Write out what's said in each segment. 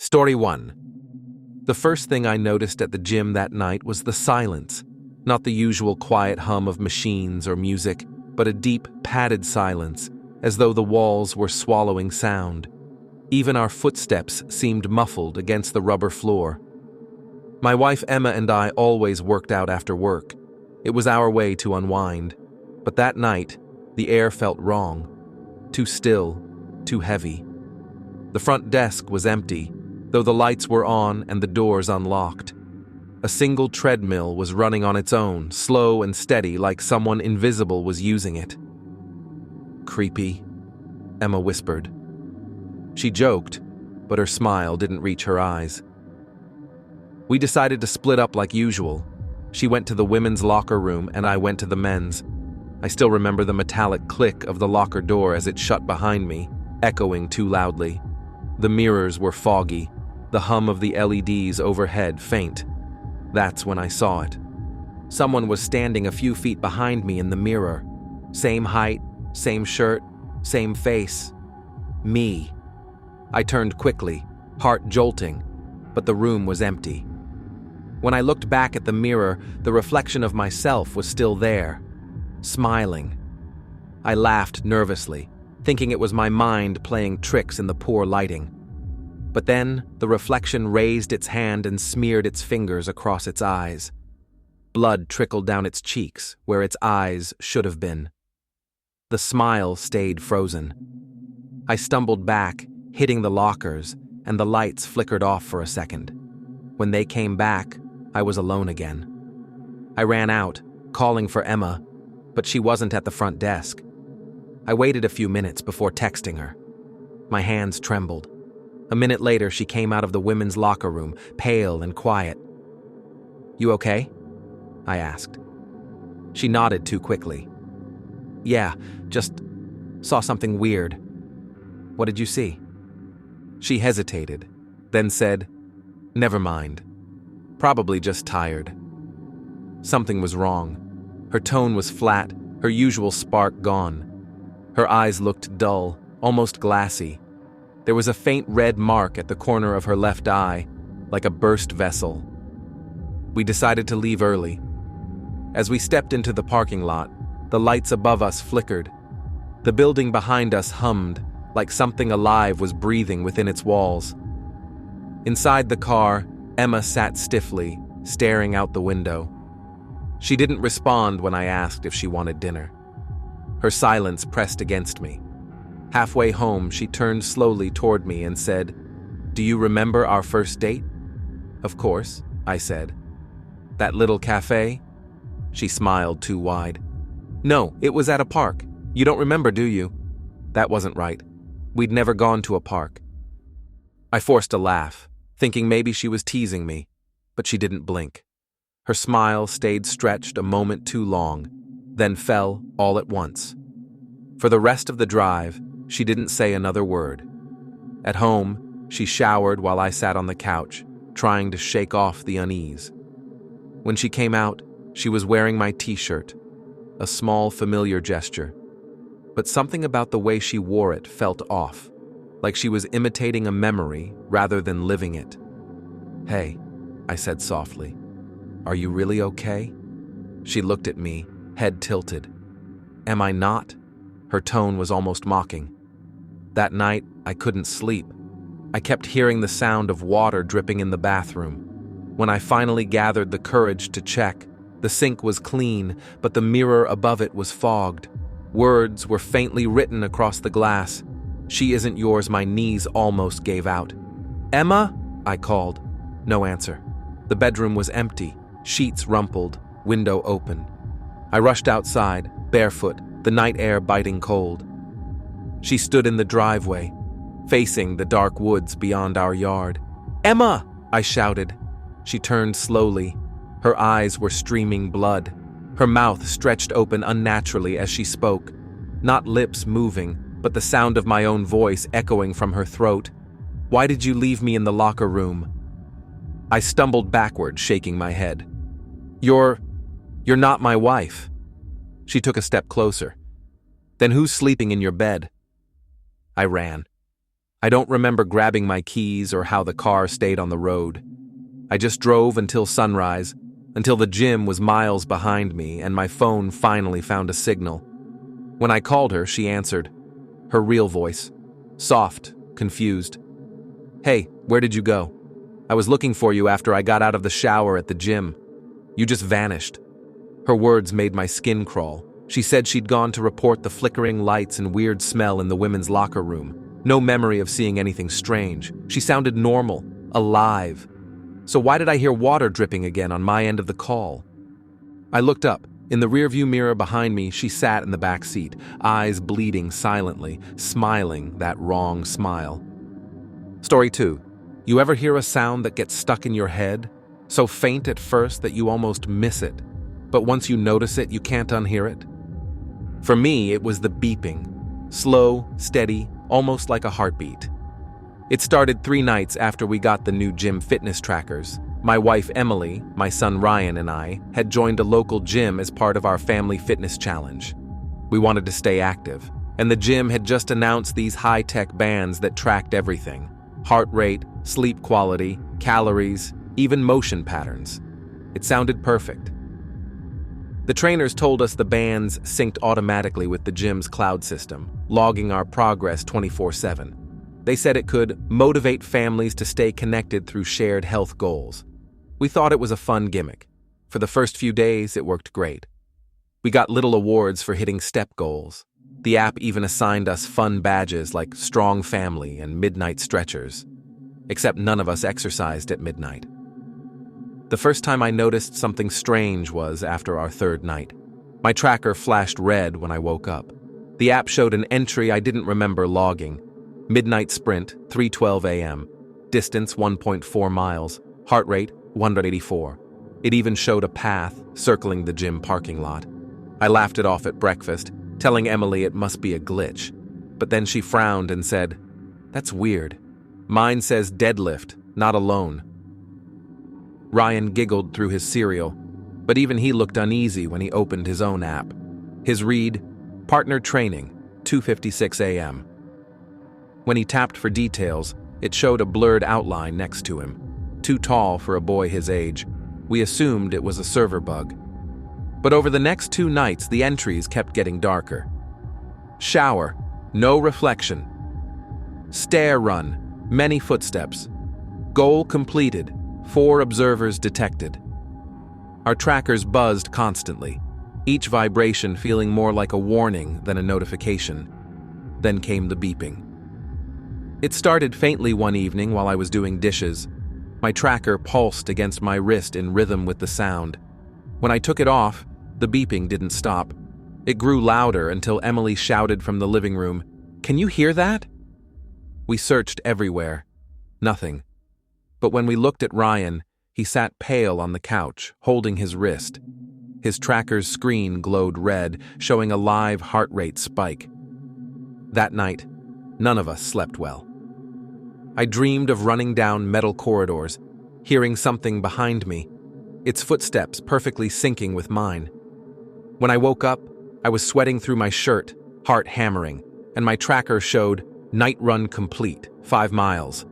Story 1. The first thing I noticed at the gym that night was the silence. Not the usual quiet hum of machines or music, but a deep, padded silence, as though the walls were swallowing sound. Even our footsteps seemed muffled against the rubber floor. My wife Emma and I always worked out after work. It was our way to unwind. But that night, the air felt wrong. Too still, too heavy. The front desk was empty, though the lights were on and the doors unlocked. A single treadmill was running on its own, slow and steady, like someone invisible was using it. "Creepy," Emma whispered. She joked, but her smile didn't reach her eyes. We decided to split up like usual. She went to the women's locker room and I went to the men's. I still remember the metallic click of the locker door as it shut behind me, echoing too loudly. The mirrors were foggy, the hum of the LEDs overhead faint. That's when I saw it. Someone was standing a few feet behind me in the mirror. Same height, same shirt, same face. Me. I turned quickly, heart jolting, but the room was empty. When I looked back at the mirror, the reflection of myself was still there, smiling. I laughed nervously, thinking it was my mind playing tricks in the poor lighting. But then the reflection raised its hand and smeared its fingers across its eyes. Blood trickled down its cheeks, where its eyes should have been. The smile stayed frozen. I stumbled back, hitting the lockers, and the lights flickered off for a second. When they came back, I was alone again. I ran out, calling for Emma, but she wasn't at the front desk. I waited a few minutes before texting her. My hands trembled. A minute later, she came out of the women's locker room, pale and quiet. "You okay?" I asked. She nodded too quickly. "Yeah, just saw something weird." "What did you see?" She hesitated, then said, "Never mind. Probably just tired." Something was wrong. Her tone was flat, her usual spark gone. Her eyes looked dull, almost glassy. There was a faint red mark at the corner of her left eye, like a burst vessel. We decided to leave early. As we stepped into the parking lot, the lights above us flickered. The building behind us hummed, like something alive was breathing within its walls. Inside the car, Emma sat stiffly, staring out the window. She didn't respond when I asked if she wanted dinner. Her silence pressed against me. Halfway home, she turned slowly toward me and said, "Do you remember our first date?" "Of course," I said. "That little cafe?" She smiled too wide. "No, it was at a park. You don't remember, do you?" That wasn't right. We'd never gone to a park. I forced a laugh, thinking maybe she was teasing me, but she didn't blink. Her smile stayed stretched a moment too long, then fell all at once. For the rest of the drive, she didn't say another word. At home, she showered while I sat on the couch, trying to shake off the unease. When she came out, she was wearing my t-shirt, a small familiar gesture. But something about the way she wore it felt off, like she was imitating a memory rather than living it. "Hey," I said softly, "are you really okay?" She looked at me, head tilted. "Am I not?" Her tone was almost mocking. That night, I couldn't sleep. I kept hearing the sound of water dripping in the bathroom. When I finally gathered the courage to check, the sink was clean, but the mirror above it was fogged. Words were faintly written across the glass. "She isn't yours," my knees almost gave out. "Emma?" I called. No answer. The bedroom was empty, sheets rumpled, window open. I rushed outside, barefoot, the night air biting cold. She stood in the driveway, facing the dark woods beyond our yard. "Emma!" I shouted. She turned slowly. Her eyes were streaming blood. Her mouth stretched open unnaturally as she spoke, not lips moving, but the sound of my own voice echoing from her throat. "Why did you leave me in the locker room?" I stumbled backward, shaking my head. You're not my wife." She took a step closer. "Then who's sleeping in your bed?" I ran. I don't remember grabbing my keys or how the car stayed on the road. I just drove until sunrise, until the gym was miles behind me and my phone finally found a signal. When I called her, she answered. Her real voice. Soft, confused. Hey, where did you go? I was looking for you after I got out of the shower at the gym. You just vanished. Her words made my skin crawl. She said she'd gone to report the flickering lights and weird smell in the women's locker room. No memory of seeing anything strange. She sounded normal, alive. So why did I hear water dripping again on my end of the call? I looked up. In the rearview mirror behind me, she sat in the back seat, eyes bleeding silently, smiling that wrong smile. Story 2. You ever hear a sound that gets stuck in your head? So faint at first that you almost miss it, but once you notice it, you can't unhear it? For me, it was the beeping. Slow, steady, almost like a heartbeat. It started 3 nights after we got the new gym fitness trackers. My wife Emily, my son Ryan, and I had joined a local gym as part of our family fitness challenge. We wanted to stay active, and the gym had just announced these high-tech bands that tracked everything: heart rate, sleep quality, calories, even motion patterns. It sounded perfect. The trainers told us the bands synced automatically with the gym's cloud system, logging our progress 24/7. They said it could motivate families to stay connected through shared health goals. We thought it was a fun gimmick. For the first few days, it worked great. We got little awards for hitting step goals. The app even assigned us fun badges like Strong Family and Midnight Stretchers. Except none of us exercised at midnight. The first time I noticed something strange was after our 3rd night. My tracker flashed red when I woke up. The app showed an entry I didn't remember logging. Midnight sprint, 3:12 a.m. Distance 1.4 miles. Heart rate 184. It even showed a path circling the gym parking lot. I laughed it off at breakfast, telling Emily it must be a glitch. But then she frowned and said, "That's weird. Mine says deadlift, not alone." Ryan giggled through his cereal, but even he looked uneasy when he opened his own app. His read, partner training, 2:56 a.m. When he tapped for details, it showed a blurred outline next to him. Too tall for a boy his age. We assumed it was a server bug. But over the next 2 nights, the entries kept getting darker. Shower, no reflection. Stair run, many footsteps. Goal completed, 4 observers detected. Our trackers buzzed constantly, each vibration feeling more like a warning than a notification. Then came the beeping. It started faintly one evening while I was doing dishes. My tracker pulsed against my wrist in rhythm with the sound. When I took it off, the beeping didn't stop. It grew louder until Emily shouted from the living room, "Can you hear that?" We searched everywhere. Nothing. But when we looked at Ryan, he sat pale on the couch, holding his wrist. His tracker's screen glowed red, showing a live heart rate spike. That night, none of us slept well. I dreamed of running down metal corridors, hearing something behind me, its footsteps perfectly syncing with mine. When I woke up, I was sweating through my shirt, heart hammering, and my tracker showed night run complete, 5 miles.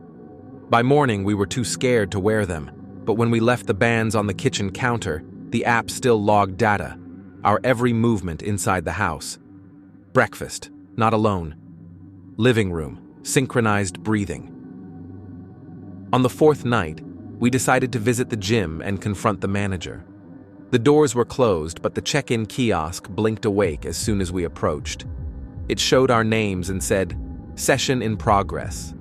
By morning, we were too scared to wear them, but when we left the bands on the kitchen counter, the app still logged data, our every movement inside the house. Breakfast, not alone. Living room, synchronized breathing. On the 4th night, we decided to visit the gym and confront the manager. The doors were closed, but the check-in kiosk blinked awake as soon as we approached. It showed our names and said, "Session in progress."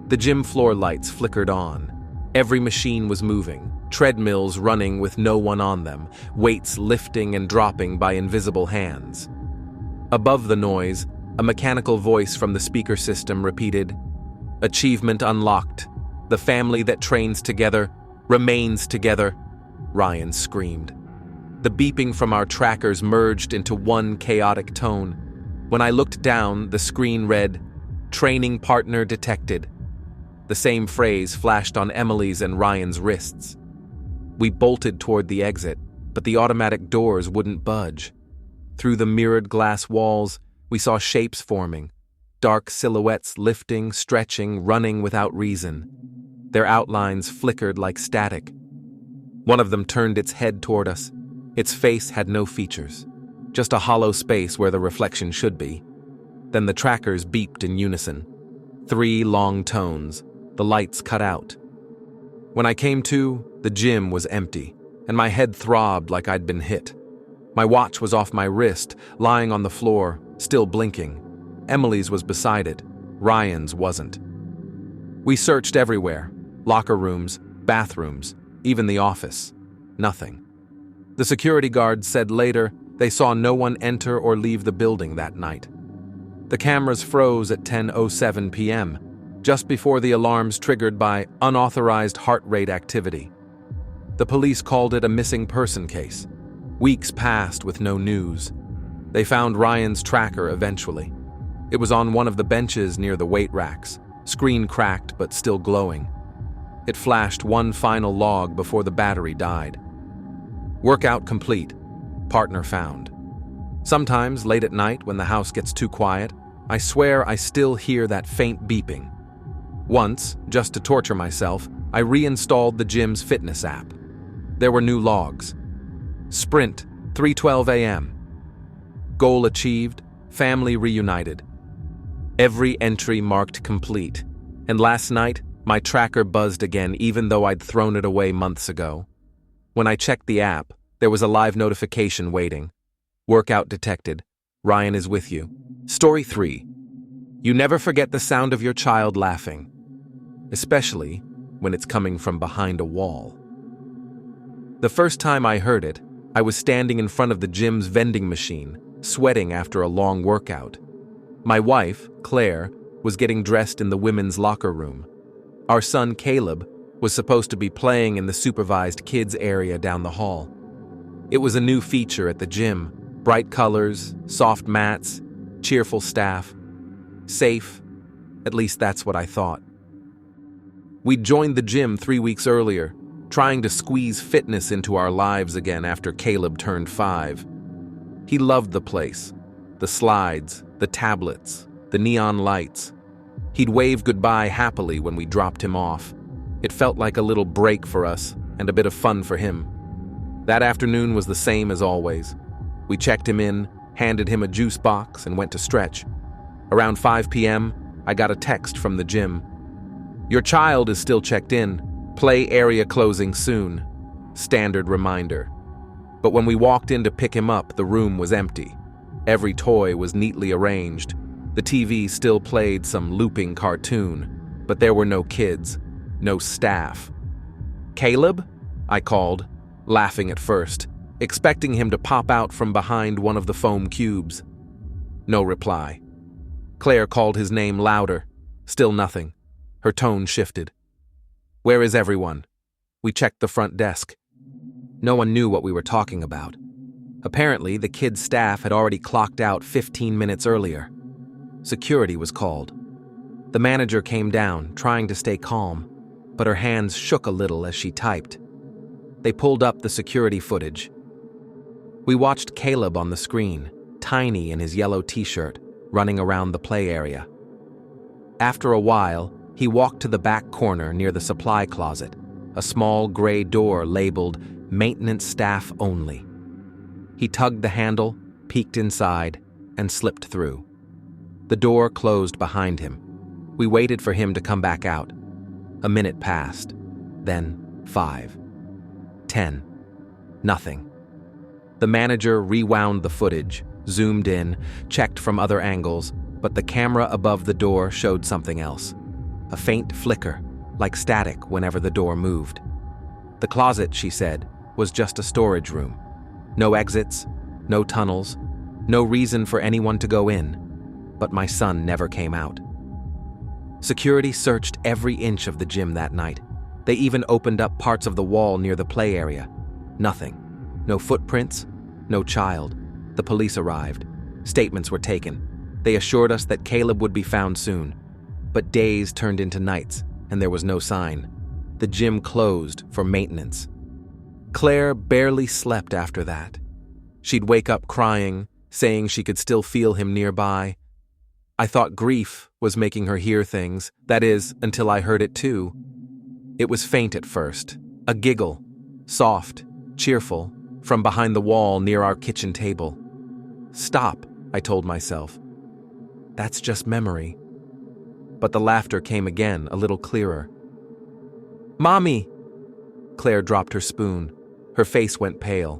The gym floor lights flickered on. Every machine was moving, treadmills running with no one on them, weights lifting and dropping by invisible hands. Above the noise, a mechanical voice from the speaker system repeated, "Achievement unlocked. The family that trains together remains together," Ryan screamed. The beeping from our trackers merged into one chaotic tone. When I looked down, the screen read, "Training partner detected." The same phrase flashed on Emily's and Ryan's wrists. We bolted toward the exit, but the automatic doors wouldn't budge. Through the mirrored glass walls, we saw shapes forming. dark silhouettes lifting, stretching, running without reason. Their outlines flickered like static. One of them turned its head toward us. Its face had no features, just a hollow space where the reflection should be. Then the trackers beeped in unison. 3 long tones. The lights cut out. When I came to, the gym was empty, and my head throbbed like I'd been hit. My watch was off my wrist, lying on the floor, still blinking. Emily's was beside it. Ryan's wasn't. We searched everywhere. Locker rooms, bathrooms, even the office. Nothing. The security guards said later they saw no one enter or leave the building that night. The cameras froze at 10:07 p.m., just before the alarms triggered by unauthorized heart rate activity. The police called it a missing person case. Weeks passed with no news. They found Ryan's tracker eventually. It was on one of the benches near the weight racks, screen cracked but still glowing. It flashed one final log before the battery died. Workout complete. Partner found. Sometimes, late at night when the house gets too quiet, I swear I still hear that faint beeping. Once, just to torture myself, I reinstalled the gym's fitness app. There were new logs. Sprint, 3:12 a.m. Goal achieved, family reunited. Every entry marked complete, and last night, my tracker buzzed again even though I'd thrown it away months ago. When I checked the app, there was a live notification waiting. Workout detected. Ryan is with you. Story 3. You never forget the sound of your child laughing, especially when it's coming from behind a wall. The first time I heard it, I was standing in front of the gym's vending machine, sweating after a long workout. My wife, Claire, was getting dressed in the women's locker room. Our son, Caleb, was supposed to be playing in the supervised kids area down the hall. It was a new feature at the gym. Bright colors, soft mats, cheerful staff. Safe. At least that's what I thought. We'd joined the gym 3 weeks earlier, trying to squeeze fitness into our lives again after Caleb turned 5. He loved the place. The slides, the tablets, the neon lights. He'd wave goodbye happily when we dropped him off. It felt like a little break for us and a bit of fun for him. That afternoon was the same as always. We checked him in, handed him a juice box, and went to stretch. Around 5 p.m., I got a text from the gym. Your child is still checked in. Play area closing soon. Standard reminder. But when we walked in to pick him up, the room was empty. Every toy was neatly arranged. The TV still played some looping cartoon, but there were no kids, no staff. Caleb? I called, laughing at first, expecting him to pop out from behind one of the foam cubes. No reply. Claire called his name louder. Still nothing. Her tone shifted. Where is everyone? We checked the front desk. No one knew what we were talking about. Apparently, the kids' staff had already clocked out 15 minutes earlier. Security was called. The manager came down, trying to stay calm, but her hands shook a little as she typed. They pulled up the security footage. We watched Caleb on the screen, tiny in his yellow t-shirt, running around the play area. After a while, he walked to the back corner near the supply closet, a small gray door labeled Maintenance Staff Only. He tugged the handle, peeked inside, and slipped through. The door closed behind him. We waited for him to come back out. A minute passed, then 5, 10, nothing. The manager rewound the footage, zoomed in, checked from other angles, but the camera above the door showed something else. A faint flicker, like static whenever the door moved. The closet, she said, was just a storage room. No exits, no tunnels, no reason for anyone to go in. But my son never came out. Security searched every inch of the gym that night. They even opened up parts of the wall near the play area. Nothing. No footprints, no child. The police arrived. Statements were taken. They assured us that Caleb would be found soon. But days turned into nights, and there was no sign. The gym closed for maintenance. Claire barely slept after that. She'd wake up crying, saying she could still feel him nearby. I thought grief was making her hear things, that is, until I heard it too. It was faint at first, a giggle, soft, cheerful, from behind the wall near our kitchen table. "Stop," I told myself. "That's just memory." But the laughter came again, a little clearer. "Mommy!" Claire dropped her spoon. Her face went pale.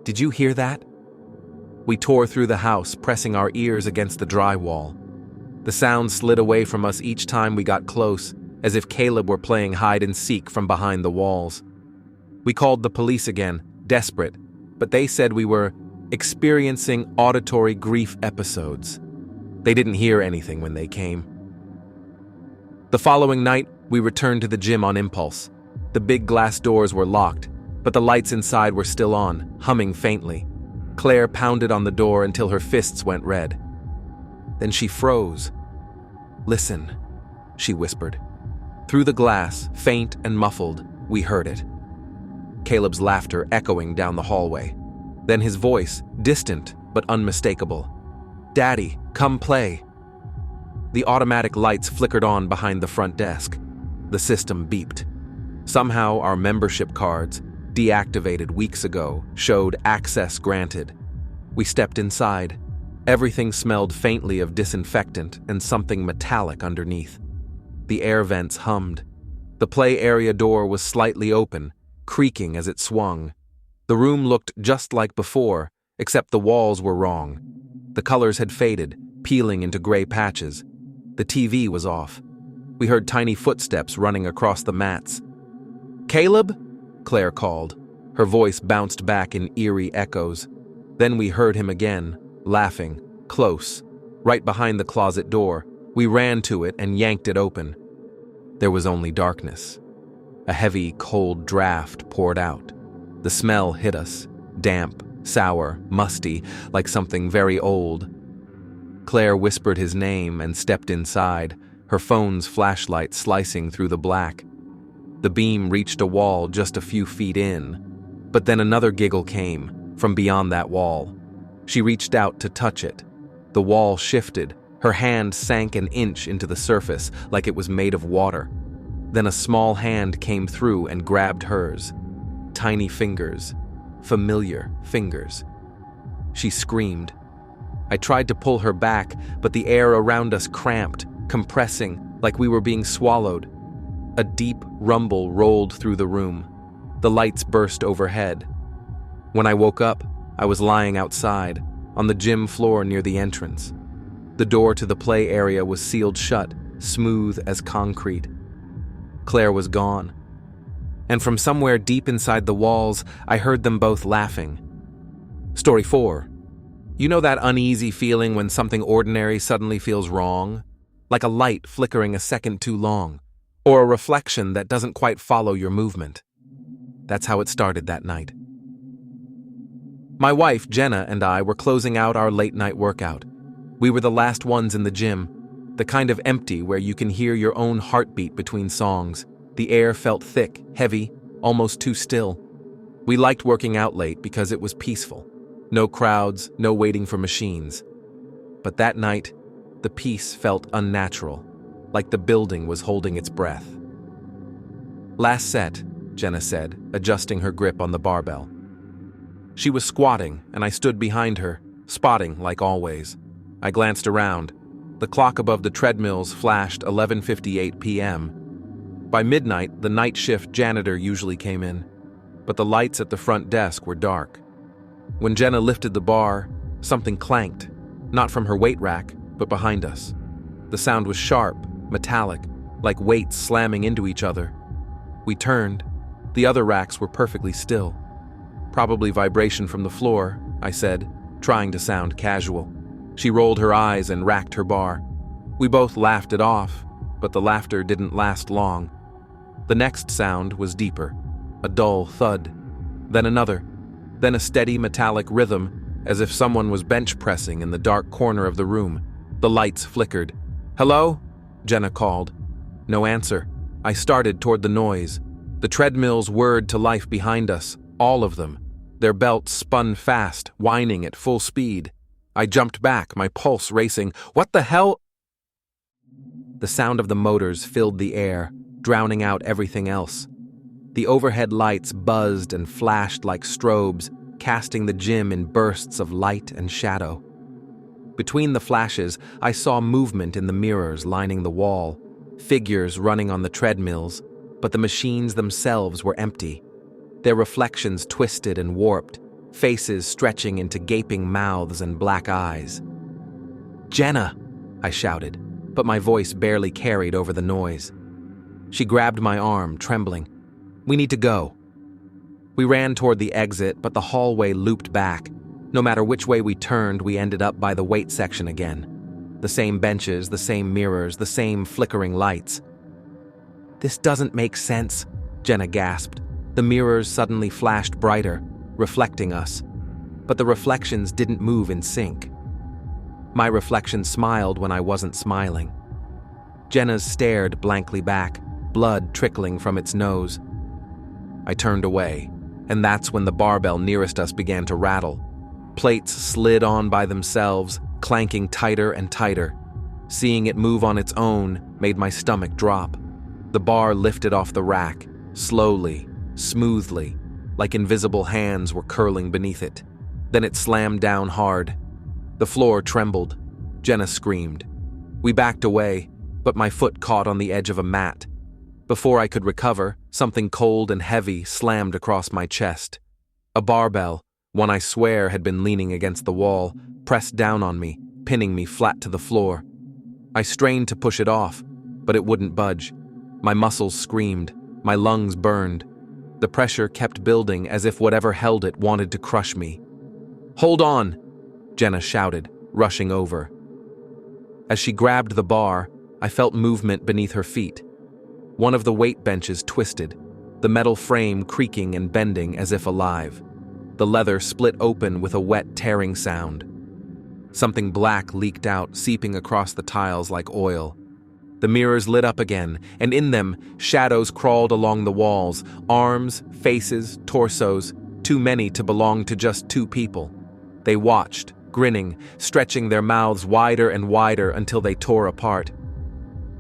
"Did you hear that?" We tore through the house, pressing our ears against the drywall. The sound slid away from us each time we got close, as if Caleb were playing hide and seek from behind the walls. We called the police again, desperate, but they said we were experiencing auditory grief episodes. They didn't hear anything when they came. The following night, we returned to the gym on impulse. The big glass doors were locked, but the lights inside were still on, humming faintly. Claire pounded on the door until her fists went red. Then she froze. "Listen," she whispered. Through the glass, faint and muffled, we heard it. Caleb's laughter echoing down the hallway. Then his voice, distant but unmistakable. "Daddy, come play." The automatic lights flickered on behind the front desk. The system beeped. Somehow our membership cards, deactivated weeks ago, showed access granted. We stepped inside. Everything smelled faintly of disinfectant and something metallic underneath. The air vents hummed. The play area door was slightly open, creaking as it swung. The room looked just like before, except the walls were wrong. The colors had faded, peeling into gray patches. The TV was off. We heard tiny footsteps running across the mats. "Caleb?" Claire called. Her voice bounced back in eerie echoes. Then we heard him again, laughing, close, right behind the closet door. We ran to it and yanked it open. There was only darkness. A heavy, cold draft poured out. The smell hit us, damp, sour, musty, like something very old. Claire whispered his name and stepped inside, her phone's flashlight slicing through the black. The beam reached a wall just a few feet in, but then another giggle came from beyond that wall. She reached out to touch it. The wall shifted. Her hand sank an inch into the surface like it was made of water. Then a small hand came through and grabbed hers. Tiny fingers. Familiar fingers. She screamed. I tried to pull her back, but the air around us cramped, compressing like we were being swallowed. A deep rumble rolled through the room. The lights burst overhead. When I woke up, I was lying outside, on the gym floor near the entrance. The door to the play area was sealed shut, smooth as concrete. Claire was gone. And from somewhere deep inside the walls, I heard them both laughing. Story 4. You know that uneasy feeling when something ordinary suddenly feels wrong? Like a light flickering a second too long, or a reflection that doesn't quite follow your movement. That's how it started that night. My wife, Jenna, and I were closing out our late-night workout. We were the last ones in the gym, the kind of empty where you can hear your own heartbeat between songs. The air felt thick, heavy, almost too still. We liked working out late because it was peaceful. No crowds, no waiting for machines. But that night, the peace felt unnatural, like the building was holding its breath. "Last set," Jenna said, adjusting her grip on the barbell. She was squatting, and I stood behind her, spotting like always. I glanced around. The clock above the treadmills flashed 11:58 p.m. By midnight, the night shift janitor usually came in, but the lights at the front desk were dark. When Jenna lifted the bar, something clanked, not from her weight rack, but behind us. The sound was sharp, metallic, like weights slamming into each other. We turned. The other racks were perfectly still. "Probably vibration from the floor," I said, trying to sound casual. She rolled her eyes and racked her bar. We both laughed it off, but the laughter didn't last long. The next sound was deeper, a dull thud, then another, then a steady metallic rhythm, as if someone was bench pressing in the dark corner of the room. The lights flickered. "Hello?" Jenna called. No answer. I started toward the noise. The treadmills whirred to life behind us, all of them. Their belts spun fast, whining at full speed. I jumped back, my pulse racing. What the hell? The sound of the motors filled the air, drowning out everything else. The overhead lights buzzed and flashed like strobes, casting the gym in bursts of light and shadow. Between the flashes, I saw movement in the mirrors lining the wall, figures running on the treadmills, but the machines themselves were empty. Their reflections twisted and warped, faces stretching into gaping mouths and black eyes. "Jenna!" I shouted, but my voice barely carried over the noise. She grabbed my arm, trembling. "We need to go." We ran toward the exit, but the hallway looped back. No matter which way we turned, we ended up by the wait section again. The same benches, the same mirrors, the same flickering lights. "This doesn't make sense," Jenna gasped. The mirrors suddenly flashed brighter, reflecting us. But the reflections didn't move in sync. My reflection smiled when I wasn't smiling. Jenna's stared blankly back, blood trickling from its nose. I turned away, and that's when the barbell nearest us began to rattle. Plates slid on by themselves, clanking tighter and tighter. Seeing it move on its own made my stomach drop. The bar lifted off the rack, slowly, smoothly, like invisible hands were curling beneath it. Then it slammed down hard. The floor trembled. Jenna screamed. We backed away, but my foot caught on the edge of a mat. Before I could recover, something cold and heavy slammed across my chest. A barbell, one I swear had been leaning against the wall, pressed down on me, pinning me flat to the floor. I strained to push it off, but it wouldn't budge. My muscles screamed, my lungs burned. The pressure kept building as if whatever held it wanted to crush me. "Hold on!" Jenna shouted, rushing over. As she grabbed the bar, I felt movement beneath her feet. One of the weight benches twisted, the metal frame creaking and bending as if alive. The leather split open with a wet, tearing sound. Something black leaked out, seeping across the tiles like oil. The mirrors lit up again, and in them, shadows crawled along the walls, arms, faces, torsos, too many to belong to just two people. They watched, grinning, stretching their mouths wider and wider until they tore apart.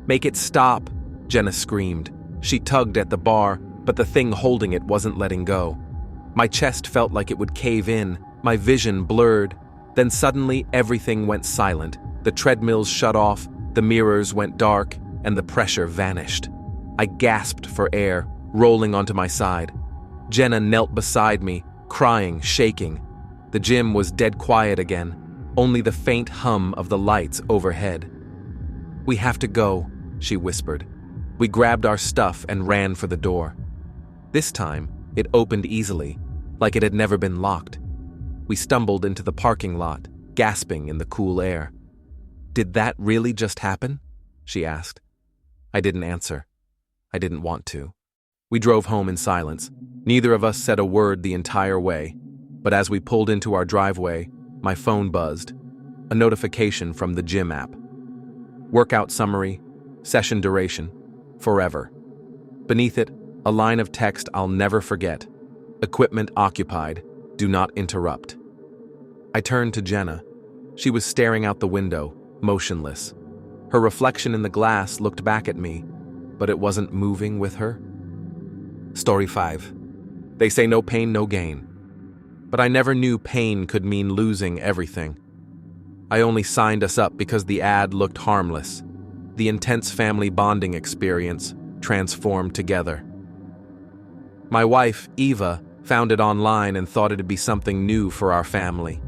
"Make it stop," Jenna screamed. She tugged at the bar, but the thing holding it wasn't letting go. My chest felt like it would cave in, my vision blurred. Then suddenly everything went silent. The treadmills shut off, the mirrors went dark, and the pressure vanished. I gasped for air, rolling onto my side. Jenna knelt beside me, crying, shaking. The gym was dead quiet again, only the faint hum of the lights overhead. "We have to go," she whispered. We grabbed our stuff and ran for the door. This time, it opened easily, like it had never been locked. We stumbled into the parking lot, gasping in the cool air. "Did that really just happen?" she asked. I didn't answer. I didn't want to. We drove home in silence. Neither of us said a word the entire way, but as we pulled into our driveway, my phone buzzed. A notification from the gym app. Workout summary, session duration, forever. Beneath it, a line of text I'll never forget. Equipment occupied, do not interrupt. I turned to Jenna. She was staring out the window, motionless. Her reflection in the glass looked back at me, but it wasn't moving with her. Story 5. They say no pain, no gain. But I never knew pain could mean losing everything. I only signed us up because the ad looked harmless. The intense family bonding experience transformed together. My wife, Eva, found it online and thought it'd be something new for our family.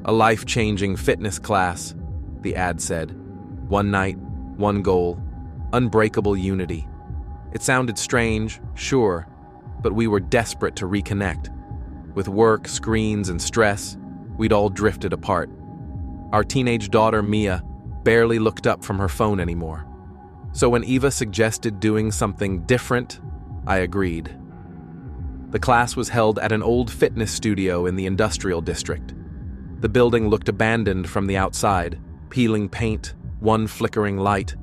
A life-changing fitness class, the ad said. One night, one goal, unbreakable unity. It sounded strange, sure, but we were desperate to reconnect. With work, screens, and stress, we'd all drifted apart. Our teenage daughter, Mia, barely looked up from her phone anymore. So when Eva suggested doing something different, I agreed. The class was held at an old fitness studio in the industrial district. The building looked abandoned from the outside, peeling paint, one flickering light.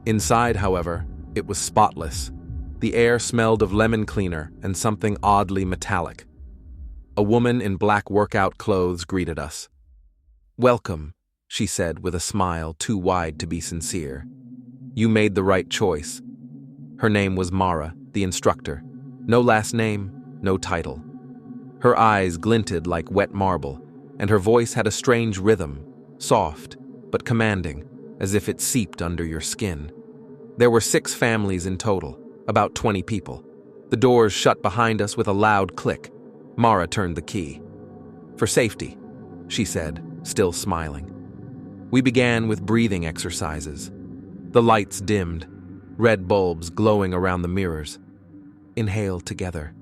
Inside, however, it was spotless. The air smelled of lemon cleaner and something oddly metallic. A woman in black workout clothes greeted us. "Welcome," she said with a smile too wide to be sincere. "You made the right choice." Her name was Mara, the instructor. No last name, no title. Her eyes glinted like wet marble, and her voice had a strange rhythm, soft but commanding, as if it seeped under your skin. There were 6 families in total, about 20 people. The doors shut behind us with a loud click. Mara turned the key. "For safety," she said, still smiling. We began with breathing exercises. The lights dimmed, red bulbs glowing around the mirrors. "Inhale together.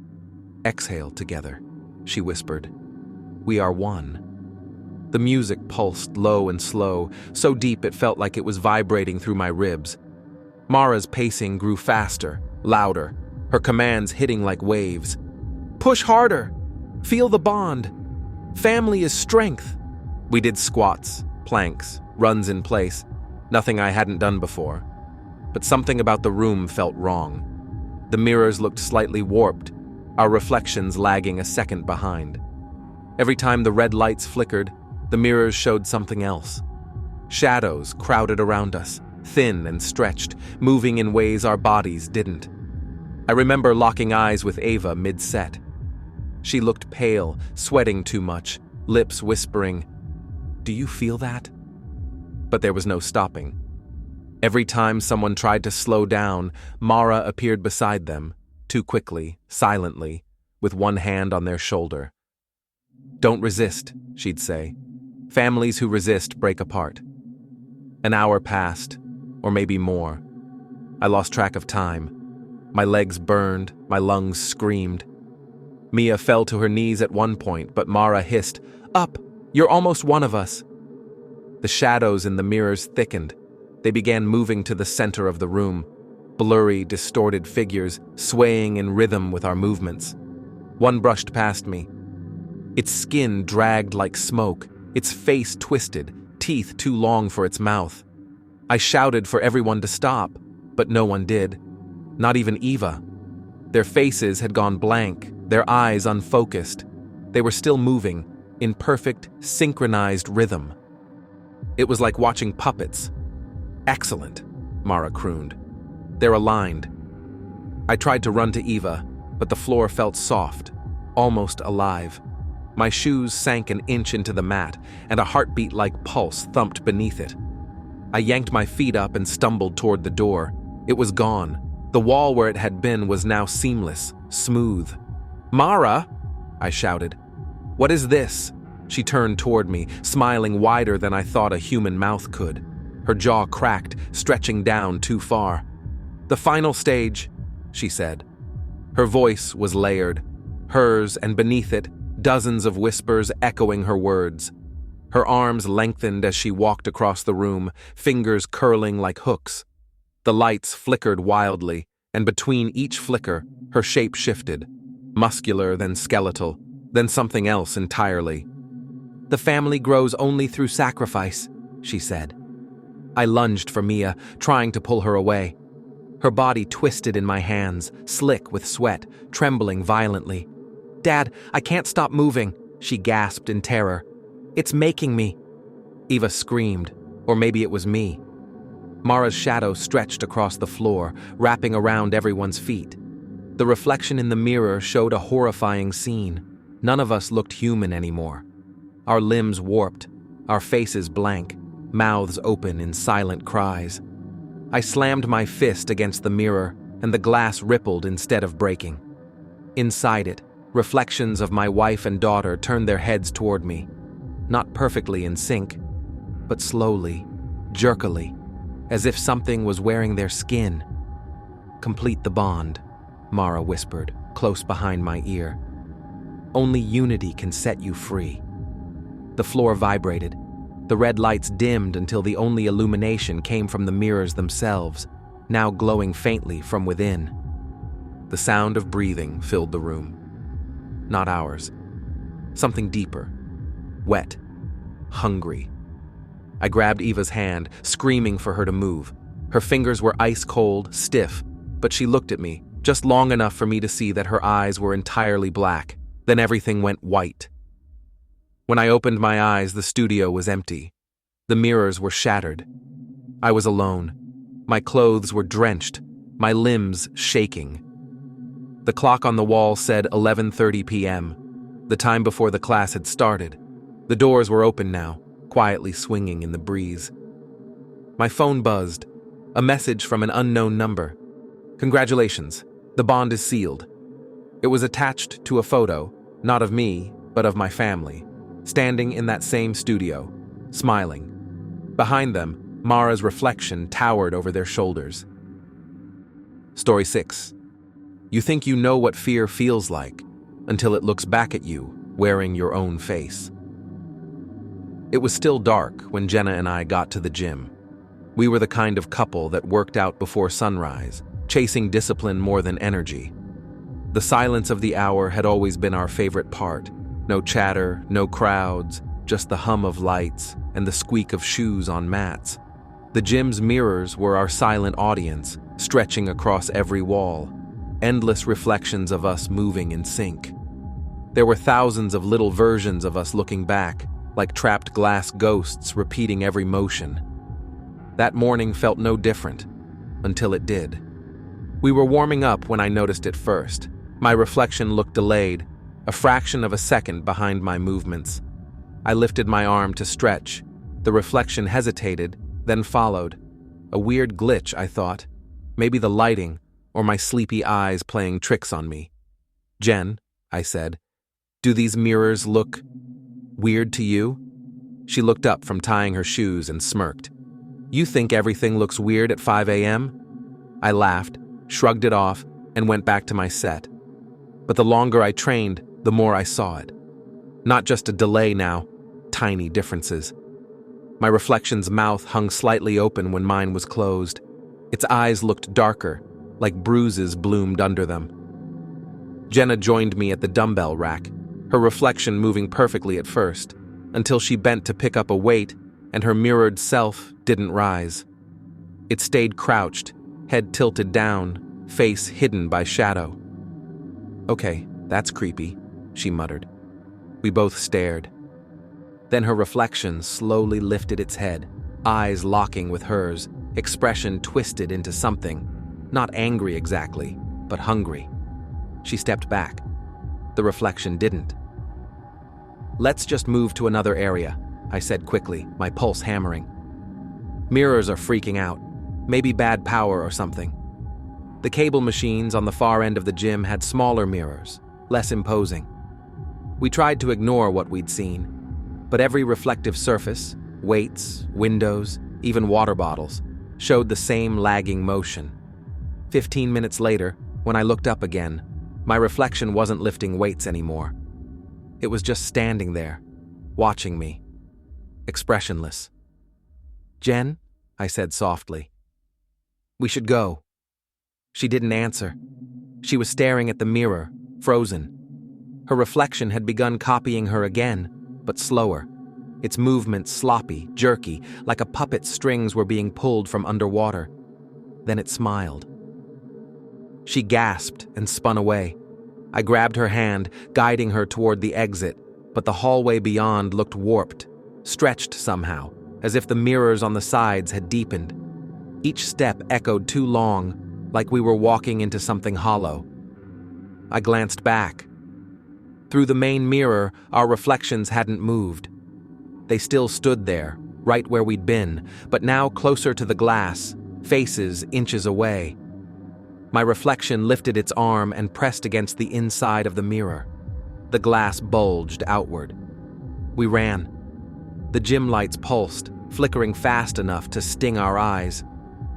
Exhale together," she whispered. "We are one." The music pulsed low and slow, so deep it felt like it was vibrating through my ribs. Mara's pacing grew faster, louder, her commands hitting like waves. "Push harder! Feel the bond! Family is strength!" We did squats, planks, runs in place, nothing I hadn't done before. But something about the room felt wrong. The mirrors looked slightly warped, our reflections lagging a second behind. Every time the red lights flickered, the mirrors showed something else. Shadows crowded around us, thin and stretched, moving in ways our bodies didn't. I remember locking eyes with Ava mid-set. She looked pale, sweating too much, lips whispering, "Do you feel that?" But there was no stopping. Every time someone tried to slow down, Mara appeared beside them, too quickly, silently, with one hand on their shoulder. "Don't resist," she'd say. "Families who resist break apart." An hour passed, or maybe more. I lost track of time. My legs burned, my lungs screamed. Mia fell to her knees at one point, but Mara hissed, "Up! You're almost one of us!" The shadows in the mirrors thickened. They began moving to the center of the room, blurry, distorted figures swaying in rhythm with our movements. One brushed past me. Its skin dragged like smoke, its face twisted, teeth too long for its mouth. I shouted for everyone to stop, but no one did. Not even Eva. Their faces had gone blank, their eyes unfocused. They were still moving, in perfect, synchronized rhythm. It was like watching puppets. "Excellent," Mara crooned. "They're aligned." I tried to run to Eva, but the floor felt soft, almost alive. My shoes sank an inch into the mat, and a heartbeat-like pulse thumped beneath it. I yanked my feet up and stumbled toward the door. It was gone. The wall where it had been was now seamless, smooth. "Mara!" I shouted. "What is this?" She turned toward me, smiling wider than I thought a human mouth could. Her jaw cracked, stretching down too far. "The final stage," she said. Her voice was layered, hers, and beneath it, dozens of whispers echoing her words. Her arms lengthened as she walked across the room, fingers curling like hooks. The lights flickered wildly, and between each flicker, her shape shifted, muscular, then skeletal, then something else entirely. "The family grows only through sacrifice," she said. I lunged for Mia, trying to pull her away. Her body twisted in my hands, slick with sweat, trembling violently. "Dad, I can't stop moving," she gasped in terror. "It's making me." Eva screamed, or maybe it was me. Mara's shadow stretched across the floor, wrapping around everyone's feet. The reflection in the mirror showed a horrifying scene. None of us looked human anymore. Our limbs warped, our faces blank, mouths open in silent cries. I slammed my fist against the mirror, and the glass rippled instead of breaking. Inside it, reflections of my wife and daughter turned their heads toward me. Not perfectly in sync, but slowly, jerkily, as if something was wearing their skin. "Complete the bond," Mara whispered, close behind my ear. "Only unity can set you free." The floor vibrated. The red lights dimmed until the only illumination came from the mirrors themselves, now glowing faintly from within. The sound of breathing filled the room. Not ours. Something deeper. Wet. Hungry. I grabbed Eva's hand, screaming for her to move. Her fingers were ice cold, stiff, but she looked at me, just long enough for me to see that her eyes were entirely black. Then everything went white. When I opened my eyes, the studio was empty. The mirrors were shattered. I was alone. My clothes were drenched, my limbs shaking. The clock on the wall said 11:30 p.m., the time before the class had started. The doors were open now, quietly swinging in the breeze. My phone buzzed, a message from an unknown number. "Congratulations, the bond is sealed." It was attached to a photo, not of me, but of my family, standing in that same studio, smiling. Behind them, Mara's reflection towered over their shoulders. Story 6. You think you know what fear feels like until it looks back at you, wearing your own face. It was still dark when Jenna and I got to the gym. We were the kind of couple that worked out before sunrise, chasing discipline more than energy. The silence of the hour had always been our favorite part. No chatter, no crowds, just the hum of lights and the squeak of shoes on mats. The gym's mirrors were our silent audience, stretching across every wall, endless reflections of us moving in sync. There were thousands of little versions of us looking back, like trapped glass ghosts repeating every motion. That morning felt no different, until it did. We were warming up when I noticed it first. My reflection looked delayed, a fraction of a second behind my movements. I lifted my arm to stretch. The reflection hesitated, then followed. A weird glitch, I thought. Maybe the lighting, or my sleepy eyes playing tricks on me. "Jen," I said, "do these mirrors look weird to you?" She looked up from tying her shoes and smirked. "You think everything looks weird at 5 a.m.? I laughed, shrugged it off, and went back to my set. But the longer I trained, the more I saw it. Not just a delay now, tiny differences. My reflection's mouth hung slightly open when mine was closed. Its eyes looked darker, like bruises bloomed under them. Jenna joined me at the dumbbell rack, her reflection moving perfectly at first, until she bent to pick up a weight and her mirrored self didn't rise. It stayed crouched, head tilted down, face hidden by shadow. "Okay, that's creepy," she muttered. We both stared. Then her reflection slowly lifted its head, eyes locking with hers, expression twisted into something, not angry exactly, but hungry. She stepped back. The reflection didn't. "Let's just move to another area," I said quickly, my pulse hammering. "Mirrors are freaking out. Maybe bad power or something." The cable machines on the far end of the gym had smaller mirrors, less imposing. We tried to ignore what we'd seen, but every reflective surface, weights, windows, even water bottles, showed the same lagging motion. 15 minutes later, when I looked up again, my reflection wasn't lifting weights anymore. It was just standing there, watching me, expressionless. "Jen," I said softly, "we should go." She didn't answer. She was staring at the mirror, frozen. Her reflection had begun copying her again, but slower. Its movements sloppy, jerky, like a puppet's strings were being pulled from underwater. Then it smiled. She gasped and spun away. I grabbed her hand, guiding her toward the exit, but the hallway beyond looked warped, stretched somehow, as if the mirrors on the sides had deepened. Each step echoed too long, like we were walking into something hollow. I glanced back. Through the main mirror, our reflections hadn't moved. They still stood there, right where we'd been, but now closer to the glass, faces inches away. My reflection lifted its arm and pressed against the inside of the mirror. The glass bulged outward. We ran. The gym lights pulsed, flickering fast enough to sting our eyes.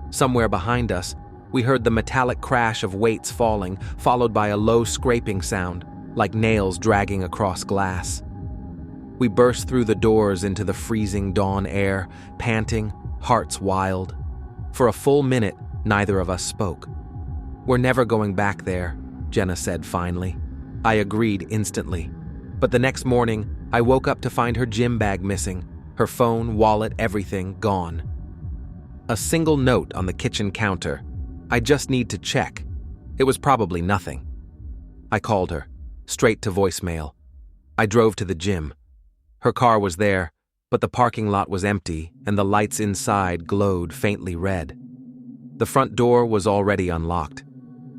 Somewhere behind us, we heard the metallic crash of weights falling, followed by a low scraping sound, like nails dragging across glass. We burst through the doors into the freezing dawn air, panting, hearts wild. For a full minute, neither of us spoke. "We're never going back there," Jenna said finally. I agreed instantly. But the next morning, I woke up to find her gym bag missing, her phone, wallet, everything gone. A single note on the kitchen counter. "I just need to check." It was probably nothing. I called her, straight to voicemail. I drove to the gym. Her car was there, but the parking lot was empty and the lights inside glowed faintly red. The front door was already unlocked.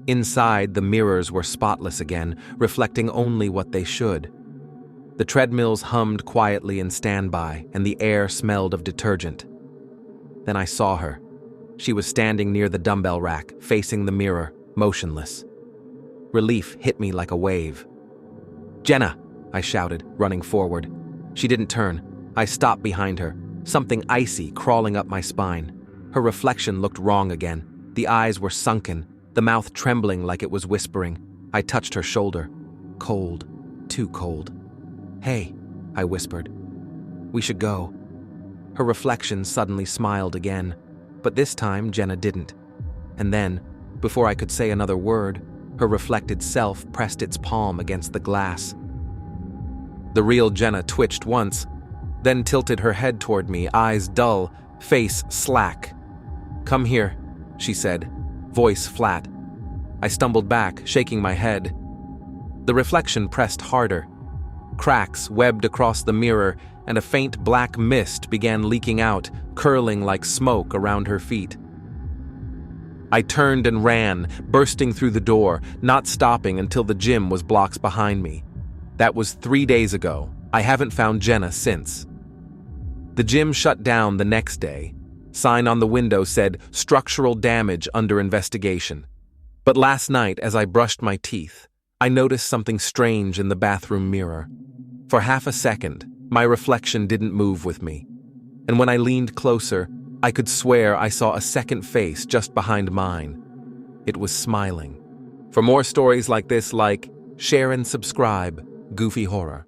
Inside, the mirrors were spotless again, reflecting only what they should. The treadmills hummed quietly in standby, and the air smelled of detergent. Then I saw her. She was standing near the dumbbell rack, facing the mirror, motionless. Relief hit me like a wave. "Jenna!" I shouted, running forward. She didn't turn. I stopped behind her, something icy crawling up my spine. Her reflection looked wrong again. The eyes were sunken, the mouth trembling like it was whispering. I touched her shoulder. Cold, too cold. "Hey," I whispered. "We should go." Her reflection suddenly smiled again, but this time Jenna didn't. And then, before I could say another word, her reflected self pressed its palm against the glass. The real Jenna twitched once, then tilted her head toward me, eyes dull, face slack. "Come here," she said, voice flat. I stumbled back, shaking my head. The reflection pressed harder. Cracks webbed across the mirror, and a faint black mist began leaking out, curling like smoke around her feet. I turned and ran, bursting through the door, not stopping until the gym was blocks behind me. That was 3 days ago. I haven't found Jenna since. The gym shut down the next day. Sign on the window said, "Structural damage under investigation." But last night, as I brushed my teeth, I noticed something strange in the bathroom mirror. For half a second, my reflection didn't move with me. And when I leaned closer, I could swear I saw a second face just behind mine. It was smiling. For more stories like this, share and subscribe. Goofy Horror.